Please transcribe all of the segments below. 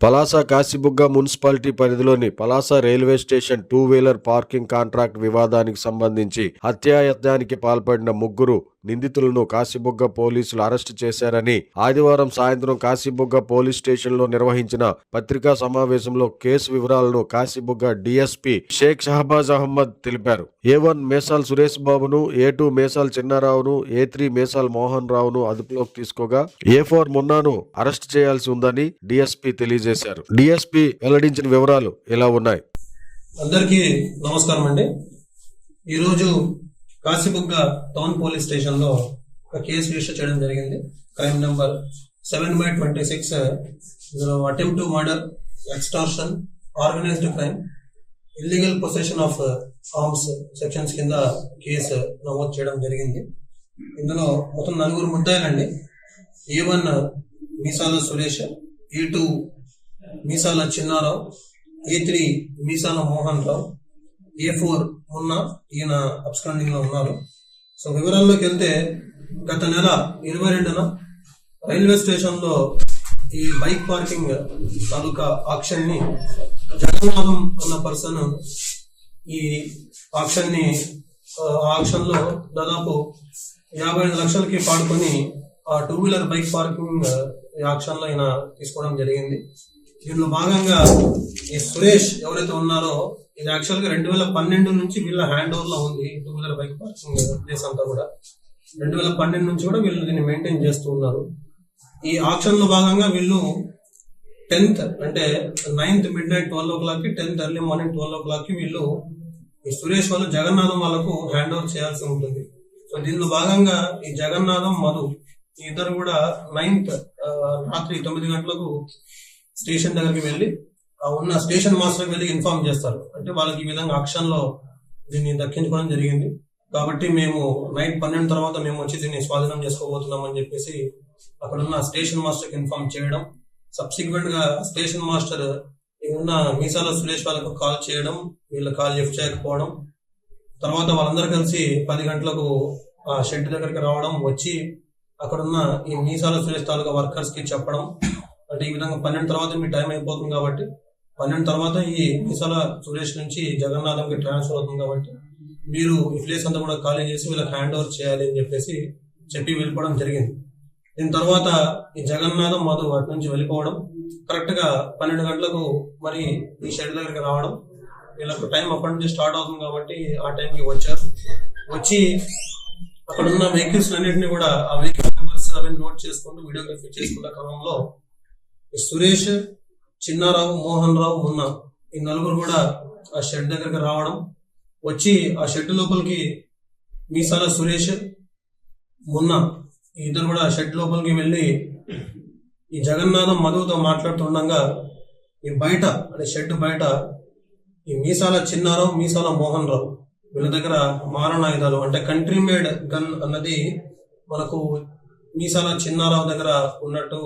Palasa Kasibugga municipality పరిధిలోని Palasa railway station two wheeler parking contract వివాదానికి సంబంధించి హత్యాయత్నానికి పాల్పడిన ముగ్గురు నిందితులను కాశీబుగ్గ పోలీసులు అరెస్టు చేశారని ఆదివారం సాయంత్రం కాశీబుగ్గ పోలీస్ స్టేషన్ లో నిర్వహించిన పత్రికా సమావేశంలో కేసు వివరాలను కాశీబుగ్గ డీఎస్పీ షేక్ షహబాజ్ అహ్మద్ తెలిపారు. A1 మేసాల్ సురేష్ బాబును, A2 మేసాల్ చిన్నారావును, A3 మేసాల్ మోహన్ రావును అదుపులోకి తీసుకోగా A4 మున్నాను అరెస్ట్ చేయాల్సి ఉందని డీఎస్పీ తెలియజేశారు. డీఎస్పీ వెల్లడించిన వివరాలు ఇలా ఉన్నాయి. అందరికీ నమస్కారం అండి. ఈరోజు కాశీబుగ్గ టౌన్ పోలీస్ స్టేషన్ లో ఒక కేసు రిజిస్టర్ చేయడం జరిగింది. Crime number 7/26. ఇందులో attempt to murder, extortion, organised crime, illegal possession of arms sections కింద కేసు నమోదు చేయడం జరిగింది. ఇందులో మొత్తం 4 ముద్దాయిలండి. A1 మీసాల సురేష్, A2 మీసాల చిన్నారావు, A3 మీసాల మోహన్ రావు, A4 మున్నా, ఈయన అబ్స్కాండింగ్ లో ఉన్నారు. సో వివరాల్లోకి వెళ్తే గత నెల 22న రైల్వే స్టేషన్ లో ఈ బైక్ పార్కింగ్ తాలూకా ఆక్షన్ ని జగన్నాథం అన్న పర్సన్ ఈ ఆక్షన్ లో దాదాపు 55 లక్షలకి పాడుకొని ఆ 2-వీలర్ బైక్ పార్కింగ్ ఆక్షన్ లో ఈయన తీసుకోవడం జరిగింది. దీనిలో భాగంగా ఈ సురేష్ ఎవరైతే ఉన్నారో ఇది యాక్చువల్ గా 2012 నుంచి వీళ్ళ హ్యాండ్ ఓవర్ లో ఉంది. 2-వీలర్ బైక్ పార్కింగ్ ప్లేస్ అంతా కూడా 2012 నుంచి కూడా వీళ్ళు దీన్ని మెయింటైన్ చేస్తూ ఉన్నారు. ఈ ఆక్షన్ లో భాగంగా వీళ్ళు 10th అంటే 9th midnight 12 o'clock, 10th early morning 12 o'clock వీళ్ళు ఈ సురేష్ వాళ్ళు జగన్నాథం వాళ్ళకు హ్యాండ్ ఓవర్ చేయాల్సి ఉంటుంది. సో దీనిలో భాగంగా ఈ జగన్నాథం, మధు ఈ ఇద్దరు కూడా 9th రాత్రి 9 గంటలకు స్టేషన్ దగ్గరికి వెళ్ళి ఉన్న స్టేషన్ మాస్టర్ వెళ్ళి ఇన్ఫార్మ్ చేస్తారు. అంటే వాళ్ళకి ఈ విధంగా ఆక్షన్ లో దీన్ని దక్కించుకోవడం జరిగింది కాబట్టి మేము నైట్ 12 తర్వాత మేము వచ్చి దీన్ని స్వాధీనం చేసుకోబోతున్నాం అని చెప్పేసి అక్కడ ఉన్న స్టేషన్ మాస్టర్ కి ఇన్ఫార్మ్ చేయడం. సబ్సిక్వెంట్ గా స్టేషన్ మాస్టర్ ఉన్న మీసాల సురేష్ వాళ్ళకు కాల్ చేయడం, వీళ్ళ కాల్ లిఫ్ట్ చేయకపోవడం, తర్వాత వాళ్ళందరూ కలిసి 10 గంటలకు ఆ షెడ్ దగ్గరికి రావడం, వచ్చి అక్కడున్న ఈ మీసాల సురేష్ తాలూకా వర్కర్స్ కి చెప్పడం. అంటే ఈ విధంగా 12 తర్వాత మీ టైం అయిపోతుంది కాబట్టి 12 తర్వాత ఈ మీసాల సురేష్ నుంచి జగన్నాథంకి ట్రాన్స్ఫర్ అవుతుంది కాబట్టి మీరు ఈ ప్లేస్ అంతా కూడా ఖాళీ చేసి వీళ్ళకి హ్యాండ్ ఓవర్ చేయాలి అని చెప్పి వెళ్ళిపోవడం జరిగింది. దీని తర్వాత ఈ జగన్నాథం, మధు అటు నుంచి వెళ్ళిపోవడం, కరెక్ట్ గా 12 గంటలకు మరి ఈ షెడ్ దగ్గరికి రావడం. వీళ్ళకు టైం అప్పటి నుంచి స్టార్ట్ అవుతుంది కాబట్టి ఆ టైంకి వచ్చారు. వచ్చి అక్కడ ఉన్న వెహికల్స్ అన్నింటినీ కూడా ఆ వెహికల్ నెంబర్స్ అవన్నీ నోట్ చేసుకుంటూ వీడియోగ్రఫీ చేసుకున్న క్రమంలో సురేష్, చిన్నారావు, మోహన్ రావు, మున్నా ఈ 4 కూడా ఆ షెడ్ దగ్గరికి రావడం, వచ్చి ఆ షెడ్ లోపలికి మీసాల సురేష్, మున్నా ఈ ఇద్దరు కూడా షెడ్ లోపలికి వెళ్ళి ఈ జగన్నాథం, మధుతో మాట్లాడుతుండగా ఈ బయట అంటే షెడ్ బయట ఈ మీసాల చిన్నారావు, మీసాల మోహన్ రావు వీళ్ళ దగ్గర మారణాయుధాలు అంటే కంట్రీ మేడ్ గన్ అన్నది మనకు మీసాల చిన్నారావు దగ్గర ఉన్నట్టు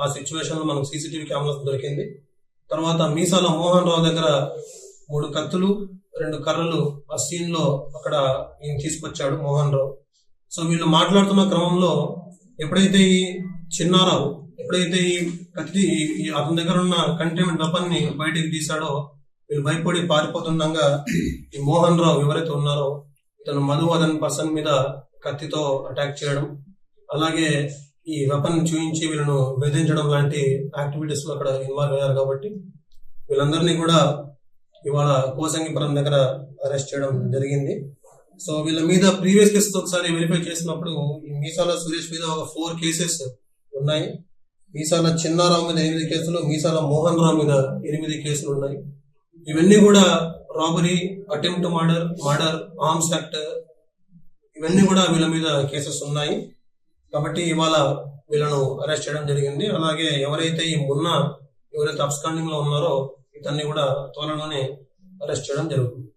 ఆ సిచ్యువేషన్ లో మనకు సీసీటీవీ కెమెరాస్ దొరికింది. తర్వాత మీసాల మోహన్ రావు దగ్గర 3 కత్తులు, 2 కర్రలు ఆ సీన్ లో అక్కడ ఈయన తీసుకొచ్చాడు మోహన్ రావు. సో వీళ్ళు మాట్లాడుతున్న క్రమంలో ఎప్పుడైతే ఈ చిన్నారావు ఈ కత్తి అతని దగ్గర ఉన్న కంటైన్మెంట్ వెపన్ ని బయటికి తీశాడో వీళ్ళు భయపడి పారిపోతుండగా ఈ మోహన్ రావు ఎవరైతే ఉన్నారో ఇతను మధు అనే పర్సన్ మీద కత్తితో అటాక్ చేయడం, అలాగే ఈ వెపన్ చూయించి వీళ్ళను బెదిరించడం లాంటి యాక్టివిటీస్ లో అక్కడ ఇన్వాల్వ్ అయ్యారు కాబట్టి వీళ్ళందరినీ కూడా ఇవాళ కోసంగిపురం దగ్గర అరెస్ట్ చేయడం జరిగింది. సో వీళ్ళ మీద ప్రీవియస్ కేసెస్ ఒకసారి వెరిఫై చేసినప్పుడు ఈ మీసాల సురేష్ మీద ఒక 4 కేసెస్ ఉన్నాయి. మీసాల చిన్నారావు మీద 8 కేసులు, మీసాల మోహన్ రావు మీద 8 కేసులు ఉన్నాయి. ఇవన్నీ కూడా robbery, attempt to murder, arms act ఇవన్నీ కూడా వీళ్ళ మీద కేసెస్ ఉన్నాయి. కాబట్టి ఇవాళ వీళ్ళను అరెస్ట్ చేయడం జరిగింది. అలాగే ఎవరైతే ఈ మున్నా ఎవరైతే అబ్స్కాండింగ్ లో ఉన్నారో ఇతన్ని కూడా త్వరలోనే అరెస్ట్ చేయడం జరుగుతుంది.